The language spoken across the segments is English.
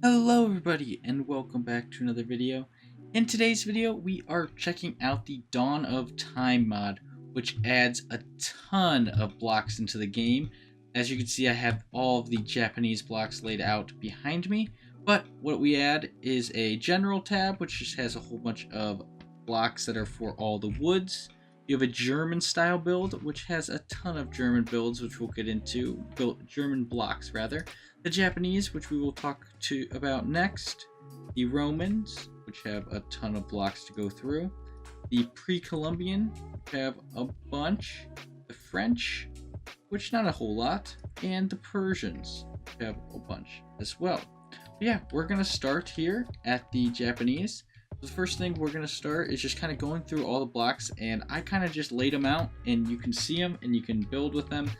Hello everybody and welcome back to another video. In today's video we are checking out the Dawn of Time mod, which adds a ton of blocks into the game. As you can see, I have all of the Japanese blocks laid out behind me, but what we add is a general tab which just has a whole bunch of blocks that are for all the woods. You have a German style build which has a ton of German builds, which we'll get into, German blocks rather. The Japanese, which we will talk about next. The Romans, which have a ton of blocks to go through. The Pre-Columbian, which have a bunch. The French, which not a whole lot. And the Persians, which have a bunch as well. But yeah, we're going to start here at the Japanese. The first thing we're going to start is just kind of going through all the blocks, and I kind of just laid them out, and you can see them and you can build with them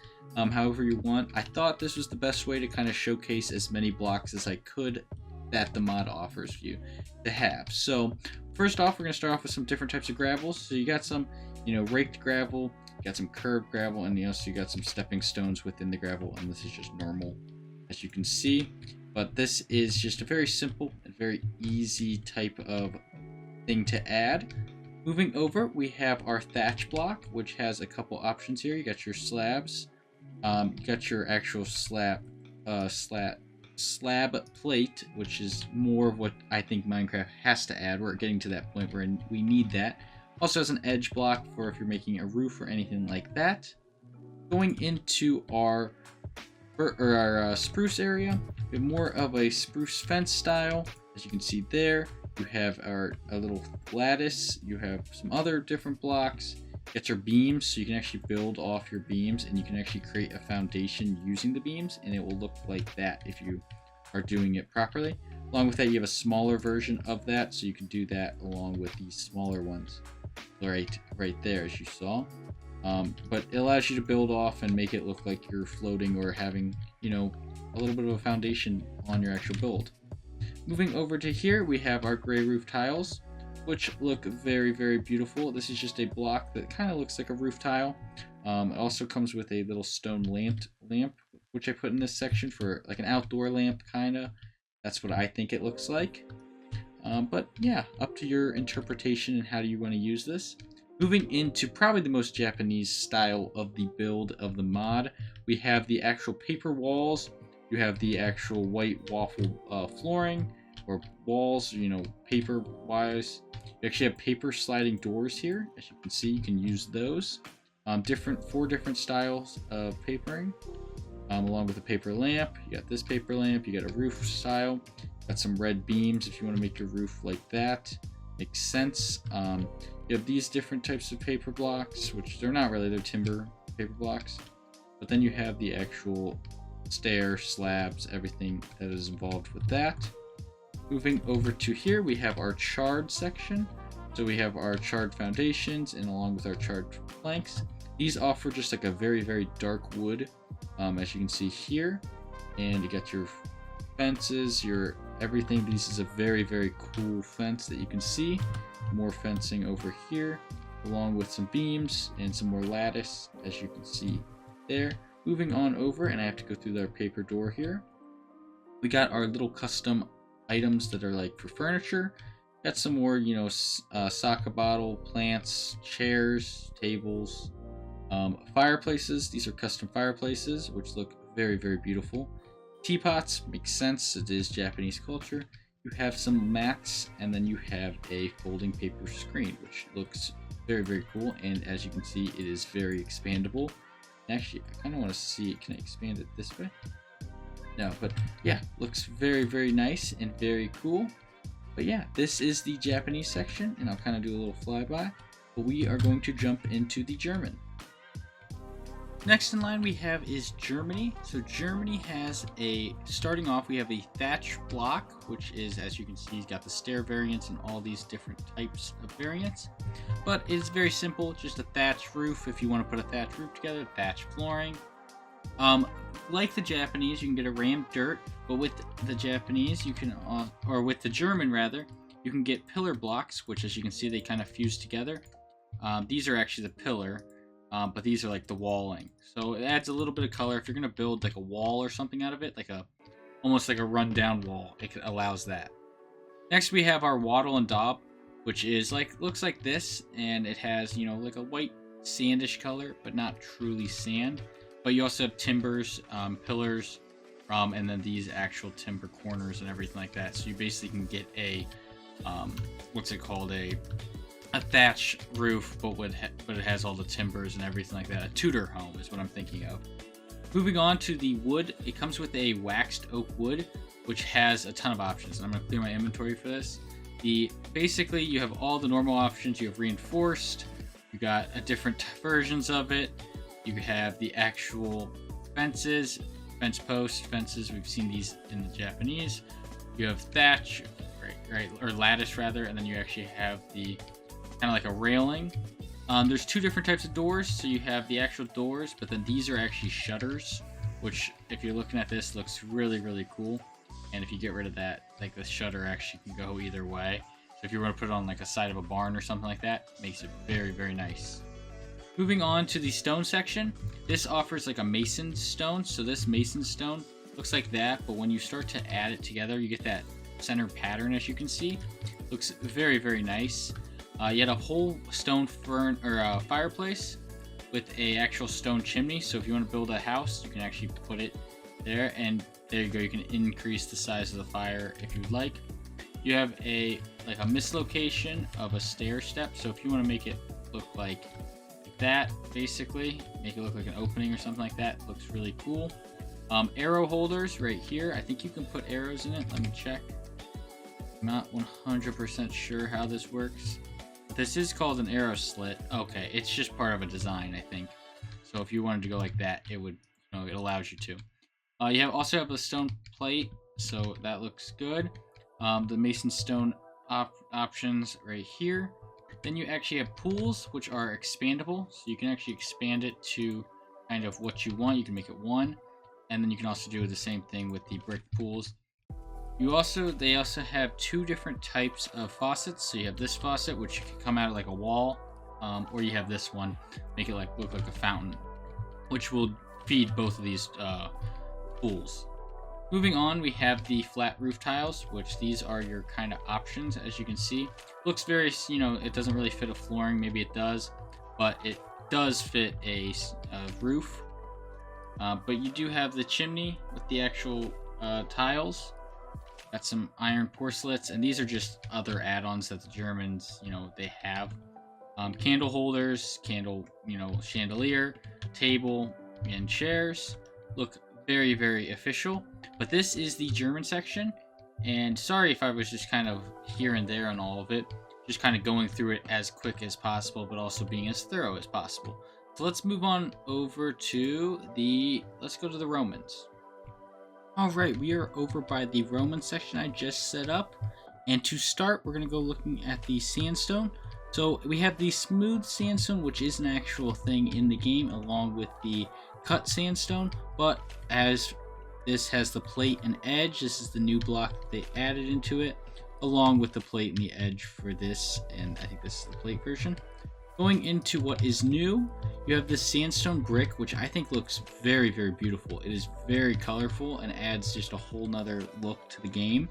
however you want. I thought this was the best way to kind of showcase as many blocks as I could that the mod offers you to have. So first off, we're going to start off with some different types of gravels. So you got some, raked gravel, you got some curved gravel, and so you got some stepping stones within the gravel, and this is just normal, as you can see. But this is just a very simple and very easy type of thing to add. Moving over, we have our thatch block, which has a couple options here. You got your slabs, you got your actual slab plate, which is more of what I think Minecraft has to add. We're getting to that point where we need that. Also has an edge block for if you're making a roof or anything like that. Going into our spruce area, we have more of a spruce fence style. As you can see there, you have a little lattice. You have some other different blocks. Get your beams, so you can actually build off your beams, and you can actually create a foundation using the beams, and it will look like that if you are doing it properly. Along with that, you have a smaller version of that, so you can do that along with these smaller ones right there, as you saw. But it allows you to build off and make it look like you're floating or having, a little bit of a foundation on your actual build. Moving over to here, we have our gray roof tiles, which look very, very beautiful. This is just a block that kind of looks like a roof tile. It also comes with a little stone lamp, which I put in this section for like an outdoor lamp, kind of. That's what I think it looks like. But yeah, up to your interpretation and how do you want to use this. Moving into probably the most Japanese style of the build of the mod, we have the actual paper walls. You have the actual white waffle flooring, or walls, paper-wise. You actually have paper sliding doors here. As you can see, you can use those. Four different styles of papering, along with a paper lamp. You got this paper lamp. You got a roof style. Got some red beams if you want to make your roof like that. Makes sense. You have these different types of paper blocks, which they're not really, they're timber paper blocks. But then you have the actual stair, slabs, everything that is involved with that. Moving over to here, we have our charred section. So we have our charred foundations and along with our charred planks. These offer just like a very, very dark wood, as you can see here. And you got your fences, your everything. This is a very, very cool fence that you can see. More fencing over here, along with some beams and some more lattice, as you can see there. Moving on over, and I have to go through our paper door here. We got our little custom items that are like for furniture. Got some more, sake bottle, plants, chairs, tables, fireplaces. These are custom fireplaces, which look very, very beautiful. Teapots, makes sense, it is Japanese culture. You have some mats, and then you have a folding paper screen, which looks very, very cool. And as you can see, it is very expandable. Actually, I kind of want to see, can I expand it this way? No, but yeah, looks very, very nice and very cool. But yeah, this is the Japanese section, and I'll kind of do a little flyby. But we are going to jump into the German. Next in line we have is Germany. So Germany has starting off, we have a thatch block, which is, as you can see, it's got the stair variants and all these different types of variants. But it's very simple, just a thatch roof if you want to put a thatch roof together, thatch flooring. Like the Japanese, you can get a rammed dirt, but with the Japanese, you can, or with the German rather, you can get pillar blocks, which as you can see, they kind of fuse together. These are actually the pillar. But these are like the walling. So it adds a little bit of color. If you're going to build like a wall or something out of it, like a almost like a rundown wall. It allows that. Next, we have our wattle and daub, which is looks like this, and it has, you know, like a white sandish color, but not truly sand. But you also have timbers, pillars, and then these actual timber corners and everything like that. So you basically can get a, what's it called, a thatch roof, but it has all the timbers and everything like that. A Tudor home is what I'm thinking of. Moving on to the wood, it comes with a waxed oak wood, which has a ton of options. And I'm going to clear my inventory for this. Basically, you have all the normal options. You have reinforced. You got different versions of it. You have the actual fences, fence posts, fences. We've seen these in the Japanese. You have thatch, right, or lattice rather, and then you actually have the kind of like a railing. There's two different types of doors. So you have the actual doors, but then these are actually shutters, which if you're looking at this looks really, really cool. And if you get rid of that, like the shutter actually can go either way. So if you want to put it on like a side of a barn or something like that, it makes it very, very nice. Moving on to the stone section, this offers like a mason stone. So this mason stone looks like that, but when you start to add it together, you get that center pattern, as you can see. Looks very, very nice. You had a whole stone fireplace with a actual stone chimney. So if you want to build a house, you can actually put it there, and there you go. You can increase the size of the fire if you'd like. You have a mislocation of a stair step. So if you want to make it look like that, basically make it look like an opening or something like that, looks really cool. Arrow holders right here. I think you can put arrows in it. Let me check. I'm not 100% sure how this works. This is called an arrow slit. Okay, it's just part of a design, I think. So if you wanted to go like that, it would, you know, it allows you to. You also have a stone plate, so that looks good. The mason stone options right here. Then you actually have pools, which are expandable, so you can actually expand it to kind of what you want. You can make it one, and then you can also do the same thing with the brick pools. They also have two different types of faucets. So you have this faucet, which can come out like a wall, or you have this one, make it look like a fountain, which will feed both of these pools. Moving on, we have the flat roof tiles, which these are your kind of options. As you can see, looks very, you know, it doesn't really fit a flooring. Maybe it does, but it does fit a roof. But you do have the chimney with the actual tiles. Got some iron porcelets, and these are just other add-ons that the Germans, you know, they have. Candle holders, chandelier, table, and chairs. Look very, very official. But this is the German section, and sorry if I was just kind of here and there on all of it, just kind of going through it as quick as possible, but also being as thorough as possible. So let's move on over to let's go to the Romans. Alright, we are over by the Roman section I just set up, and to start we're going to go looking at the sandstone. So we have the smooth sandstone, which is an actual thing in the game, along with the cut sandstone, but as this has the plate and edge, this is the new block that they added into it, along with the plate and the edge for this, and I think this is the plate version. Going into what is new, you have this sandstone brick, which I think looks very, very beautiful. It is very colorful and adds just a whole nother look to the game.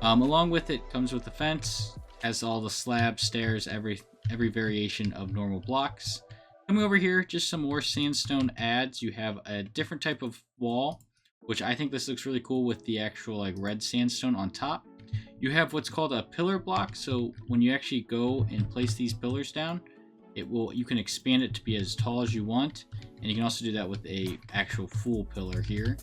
Along with it comes with the fence, has all the slabs, stairs, every variation of normal blocks. Coming over here, just some more sandstone adds. You have a different type of wall, which I think this looks really cool with the actual like red sandstone on top. You have what's called a pillar block, so when you actually go and place these pillars down, you can expand it to be as tall as you want, and you can also do that with a actual full pillar here.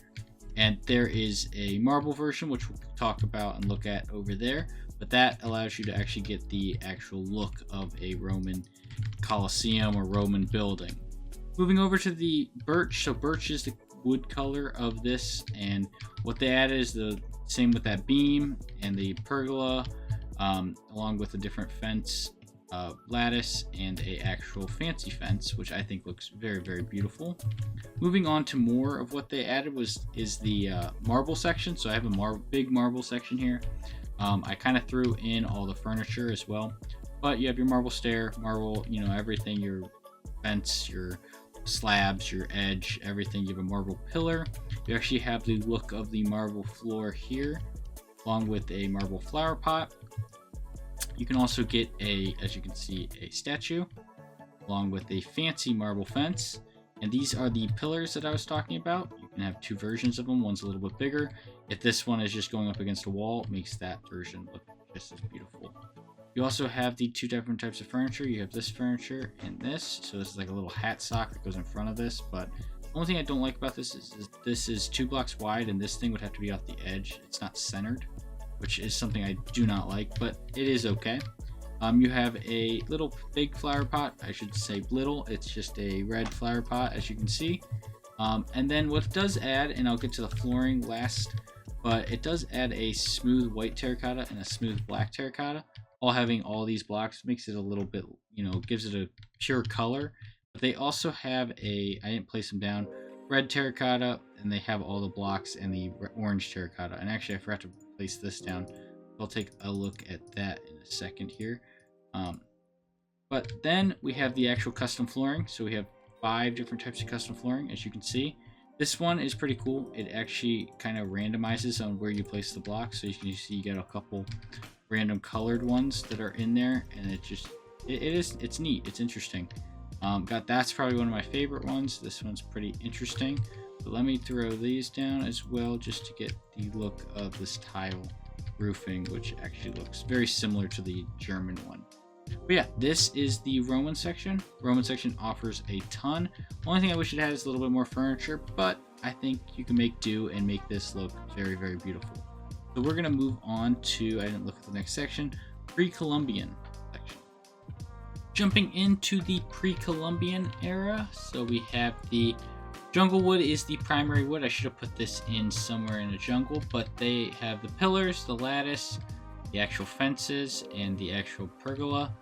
And there is a marble version, which we'll talk about and look at over there, but that allows you to actually get the actual look of a Roman Colosseum or Roman building. Moving over to the birch, so birch is the wood color of this, and what they added is the same with that beam and the pergola, along with a different fence, lattice, and a actual fancy fence, which I think looks very, very beautiful. Moving on to more of what they added is the marble section. So I have a big marble section here. I kind of threw in all the furniture as well, but you have your marble stair, marble, everything, your fence, your slabs, your edge, everything. You have a marble pillar. You actually have the look of the marble floor here, along with a marble flower pot. You can also get as you can see, a statue, along with a fancy marble fence. And these are the pillars that I was talking about. You can have two versions of them. One's a little bit bigger. If this one is just going up against a wall, it makes that version look just as beautiful. You also have the two different types of furniture. You have this furniture and this. So this is like a little hat sock that goes in front of this. But the only thing I don't like about this is this is 2 blocks wide, and this thing would have to be off the edge. It's not centered, which is something I do not like, but it is okay. You have a little big flower pot. I should say little. It's just a red flower pot, as you can see. And then what it does add, and I'll get to the flooring last, but it does add a smooth white terracotta and a smooth black terracotta. All having all these blocks makes it a little bit, gives it a pure color. But they also have I didn't place them down, red terracotta, and they have all the blocks and the orange terracotta. And actually, I forgot to place this down. I'll take a look at that in a second here. But then we have the actual custom flooring. So we have 5 different types of custom flooring, as you can see. This one is pretty cool. It actually kind of randomizes on where you place the blocks. So you can see you get a couple random colored ones that are in there, and it's neat. It's interesting. That's probably one of my favorite ones. This one's pretty interesting. But let me throw these down as well, just to get the look of this tile roofing, which actually looks very similar to the German one. But yeah, this is the Roman section. Roman section offers a ton. Only thing I wish it had is a little bit more furniture, but I think you can make do and make this look very, very beautiful. So we're gonna move on to, I didn't look at the next section, pre-Columbian section. Jumping into the pre-Columbian era, so we have the jungle wood is the primary wood. I should have put this in somewhere in a jungle, but they have the pillars, the lattice, the actual fences, and the actual pergola.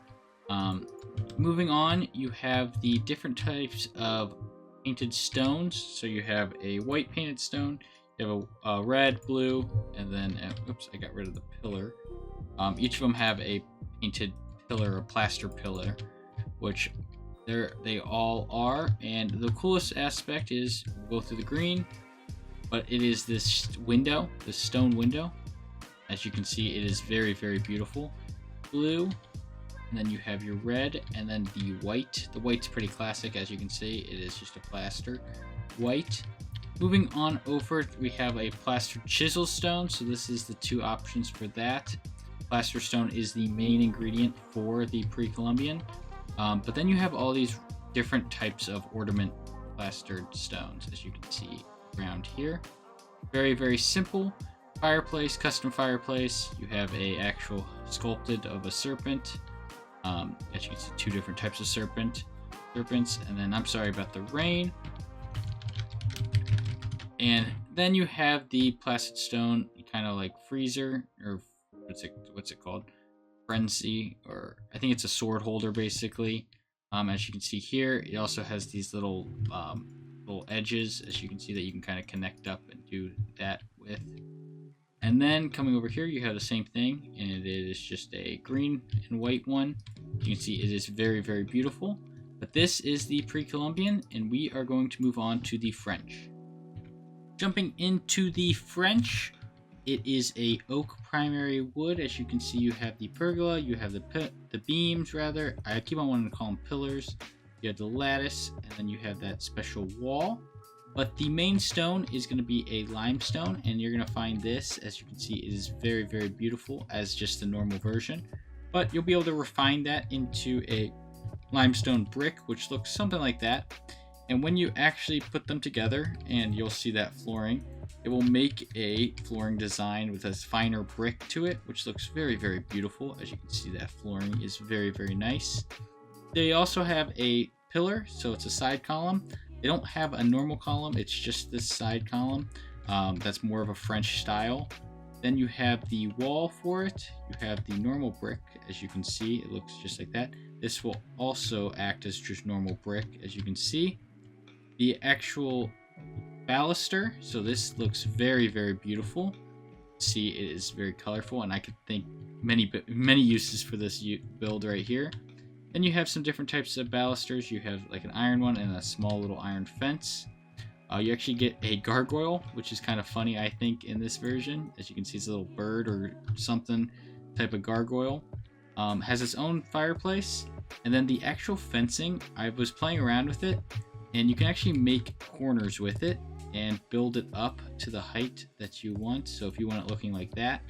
Moving on, you have the different types of painted stones. So you have a white painted stone, you have a red, blue, and then, oops, I got rid of the pillar. Each of them have a painted pillar, a plaster pillar, which they all are. And the coolest aspect is, we'll go through the green, but it is this window, this stone window. As you can see, it is very, very beautiful. Blue, and then you have your red, and then the white. The white's pretty classic, as you can see. It is just a plaster white. Moving on over, we have a plaster chisel stone. So this is the 2 options for that. Plaster stone is the main ingredient for the pre-Columbian. But then you have all these different types of ornament plastered stones, as you can see around here. Very, very simple. Fireplace, custom fireplace. You have a actual sculpted of a serpent. As you can see, 2 different types of serpents. And then, I'm sorry about the rain. And then you have the placid stone, kind of like freezer, or what's it called? Frenzy, or I think it's a sword holder, basically. As you can see here, it also has these little edges, as you can see, that you can kind of connect up and do that with. And then coming over here, you have the same thing, and it is just a green and white one. You can see it is very, very beautiful. But this is the pre-Columbian, and we are going to move on to the French. Jumping into the French, it is a oak primary wood. As you can see, you have the pergola, you have the beams, rather. I keep on wanting to call them pillars. You have the lattice, and then you have that special wall. But the main stone is going to be a limestone, and you're going to find this, as you can see, it is very, very beautiful as just the normal version. But you'll be able to refine that into a limestone brick, which looks something like that. And when you actually put them together, and you'll see that flooring, it will make a flooring design with a finer brick to it, which looks very, very beautiful. As you can see, that flooring is very, very nice. They also have a pillar, so it's a side column. They don't have a normal column, it's just this side column. That's more of a French style. Then you have the wall for it. You have the normal brick, as you can see, it looks just like that. This will also act as just normal brick, as you can see. The actual baluster, so this looks very, very beautiful. See, it is very colorful, and I could think many uses for this build right here. Then you have some different types of balusters. You have like an iron one and a small little iron fence. You actually get a gargoyle, which is kind of funny, I think, in this version. As you can see, it's a little bird or something type of gargoyle. Has its own fireplace. And then the actual fencing, I was playing around with it, and you can actually make corners with it and build it up to the height that you want. So if you want it looking like that,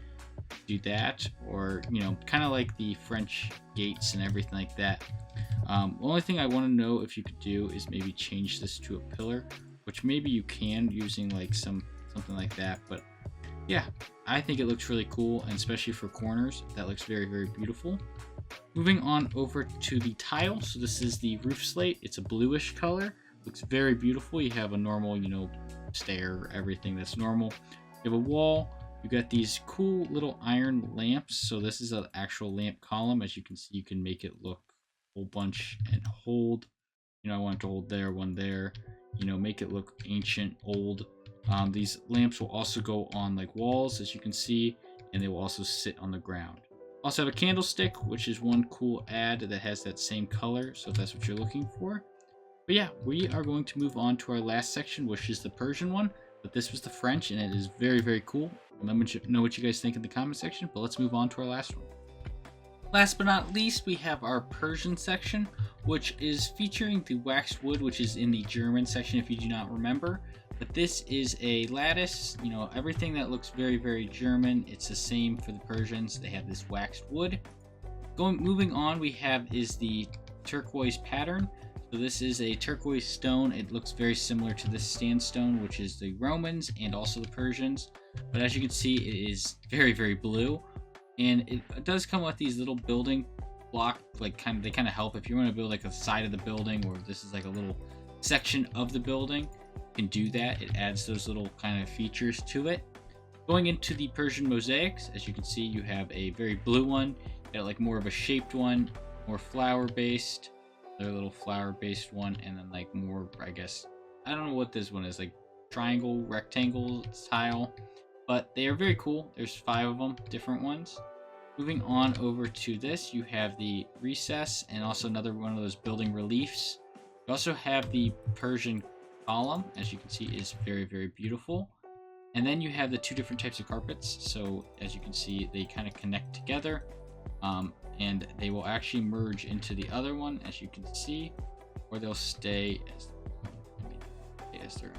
do that, or kind of like the French gates and everything like that. The only thing I want to know if you could do is maybe change this to a pillar, which maybe you can using like something like that. But yeah, I think it looks really cool, and especially for corners, that looks very, very beautiful. Moving on over to the tile. So this is the roof slate. It's a bluish color. Looks very beautiful. You have a normal, stair, everything that's normal. You have a wall. You got these cool little iron lamps. So this is an actual lamp column. As you can see, you can make it look a whole bunch and hold. I want it to hold there, one there. Make it look ancient, old. These lamps will also go on like walls, as you can see, and they will also sit on the ground. Also have a candlestick, which is one cool ad that has that same color, so if that's what you're looking for. But yeah, we are going to move on to our last section, which is the Persian one. But this was the French, and it is very, very cool. Let me know what you guys think in the comment section, but let's move on to our last one. Last but not least, we have our Persian section, which is featuring the waxed wood, which is in the German section if you do not remember. But this is a lattice, everything that looks very, very German. It's the same for the Persians. They have this waxed wood. Moving on, we have is the turquoise pattern. So this is a turquoise stone. It looks very similar to the sandstone, which is the Romans and also the Persians. But as you can see, it is very, very blue. And it does come with these little building block, they kind of help if you want to build like a side of the building, or this is like a little section of the building. You can do that. It adds those little kind of features to it. Going into the Persian mosaics, as you can see, you have a very blue one. You got like more of a shaped one, more flower based, another little flower based one, and then like more, I guess, I don't know what this one is, like triangle, rectangle style. But they are very cool. There's 5 of them, different ones. Moving on over to this, you have the recess and also another one of those building reliefs. You also have the Persian column, as you can see, is very, very beautiful. And then you have the 2 different types of carpets. So as you can see, they kind of connect together, and they will actually merge into the other one, as you can see, or they'll stay as their own.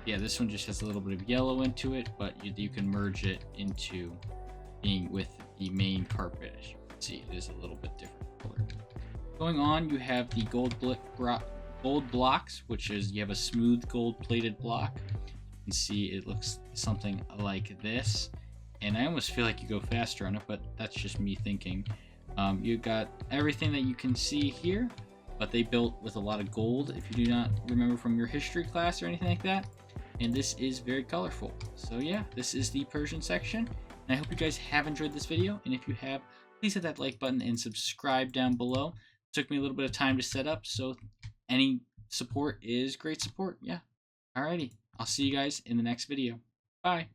Yeah, this one just has a little bit of yellow into it, but you can merge it into being with the main carpet. As you can see, it is a little bit different color. Going on, you have the gold blocks, which is you have a smooth gold plated block. You can see it looks something like this, and I almost feel like you go faster on it, but that's just me thinking. You got everything that you can see here, but they built with a lot of gold, if you do not remember from your history class or anything like that. And this is very colorful. So yeah, this is the Persian section. And I hope you guys have enjoyed this video. And if you have, please hit that like button and subscribe down below. It took me a little bit of time to set up, so any support is great support. Yeah. Alrighty. I'll see you guys in the next video. Bye.